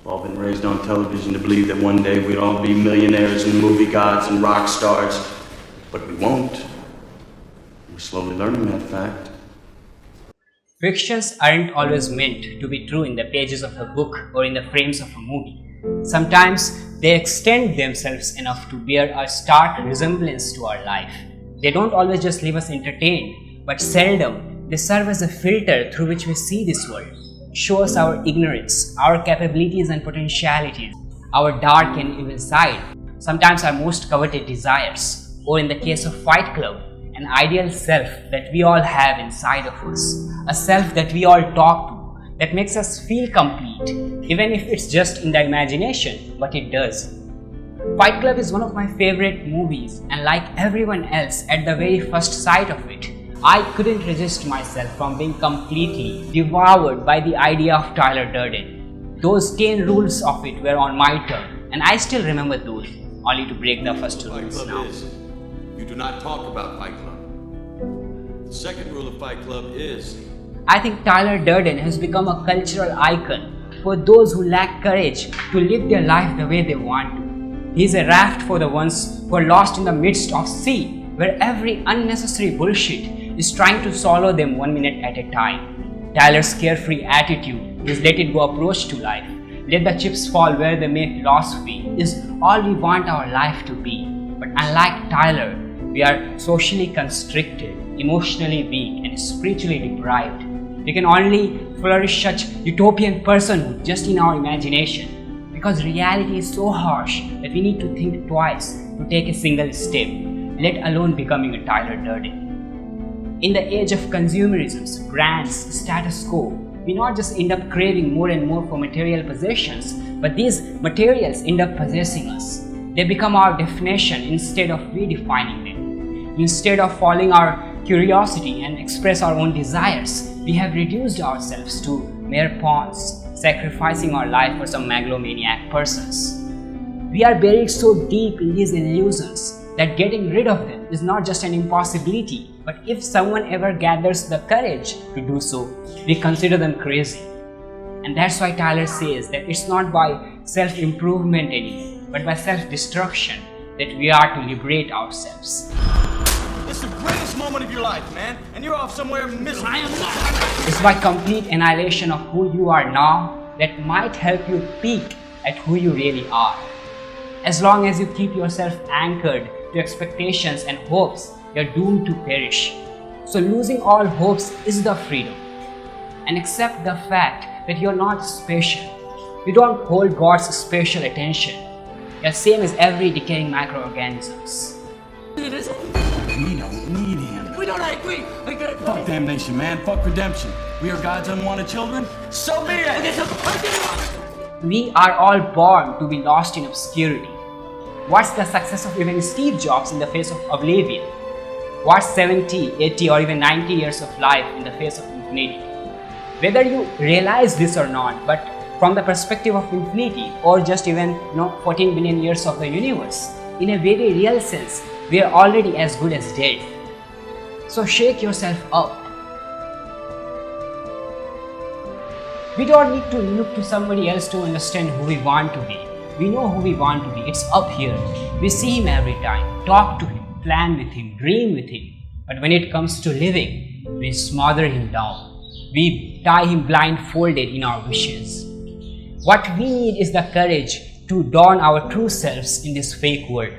All been raised on television to believe that one day we'd all be millionaires and movie gods and rock stars, but we won't. We're slowly learning that fact. Fictions aren't always meant to be true in the pages of a book or in the frames of a movie. Sometimes they extend themselves enough to bear a stark resemblance to our life. They don't always just leave us entertained, but seldom they serve as a filter through which we see this world, show us our ignorance, our capabilities and potentialities, our dark and evil side, sometimes our most coveted desires, or in the case of Fight Club, an ideal self that we all have inside of us, a self that we all talk to, that makes us feel complete, even if it's just in the imagination, but it does. Fight Club is one of my favorite movies, and like everyone else, at the very first sight of it, I couldn't resist myself from being completely devoured by the idea of Tyler Durden. Those 10 rules of it were on my tongue, and I still remember those, only to break the first two rules now. You do not talk about Fight Club. The second rule of Fight Club is... I think Tyler Durden has become a cultural icon for those who lack courage to live their life the way they want to. He is a raft for the ones who are lost in the midst of sea, where every unnecessary bullshit is trying to swallow them 1 minute at a time. Tyler's carefree attitude, his let-it-go approach to life, let the chips fall where they may philosophy, is all we want our life to be. But unlike Tyler, we are socially constricted, emotionally weak, and spiritually deprived. We can only flourish such utopian personhood just in our imagination, because reality is so harsh that we need to think twice to take a single step, let alone becoming a Tyler Durden. In the age of consumerism, brands, status quo, we not just end up craving more and more for material possessions, but these materials end up possessing us. They become our definition instead of redefining them. Instead of following our curiosity and express our own desires, we have reduced ourselves to mere pawns, sacrificing our life for some megalomaniac persons. We are buried so deep in these illusions that getting rid of them is not just an impossibility, but if someone ever gathers the courage to do so, we consider them crazy. And that's why Tyler says that it's not by self-improvement anymore, but by self-destruction that we are to liberate ourselves. It's the greatest moment of your life, man, and you're off somewhere miserable. I am not. It's by complete annihilation of who you are now that might help you peek at who you really are. As long as you keep yourself anchored to expectations and hopes, you're doomed to perish. So losing all hopes is the freedom. And accept the fact that you're not special. You don't hold God's special attention. You're same as every decaying microorganisms. We don't need him. We don't agree. Fuck damnation, man. Fuck redemption. We are God's unwanted children. So be it. We are all born to be lost in obscurity. What's the success of even Steve Jobs in the face of oblivion? What's 70, 80 or even 90 years of life in the face of infinity? Whether you realize this or not, but from the perspective of infinity or just even 14 billion years of the universe, in a very real sense, we are already as good as dead. So shake yourself up. We don't need to look to somebody else to understand who we want to be. We know who we want to be. It's up here. We see him every time, talk to him, plan with him, dream with him. But when it comes to living, we smother him down. We tie him blindfolded in our wishes. What we need is the courage to don our true selves in this fake world.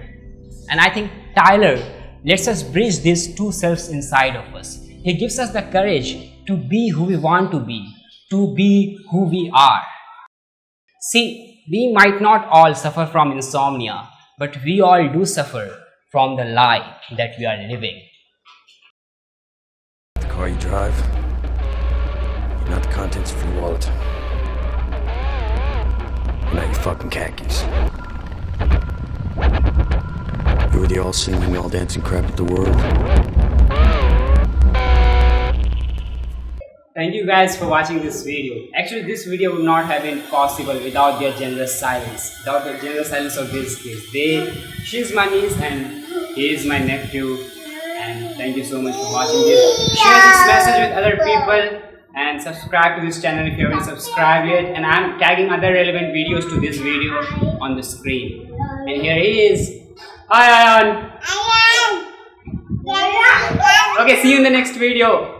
And I think Tyler lets us bridge these two selves inside of us. He gives us the courage to be who we want to be who we are. See, we might not all suffer from insomnia, but we all do suffer from the lie that we are living. The car you drive, you're not the contents of your wallet. You're not your fucking khakis. You're the all-singing, all-dancing crap of the world. Thank you guys for watching this video. Actually, this video would not have been possible without their generous silence. Without the generous silence of these kids. She's my niece and he is my nephew. And thank you so much for watching this. Share this message with other people and and subscribe to this channel if you haven't subscribed yet, and I'm tagging other relevant videos to this video on the screen. And here he is. Hi Ayan. Okay, see you in the next video.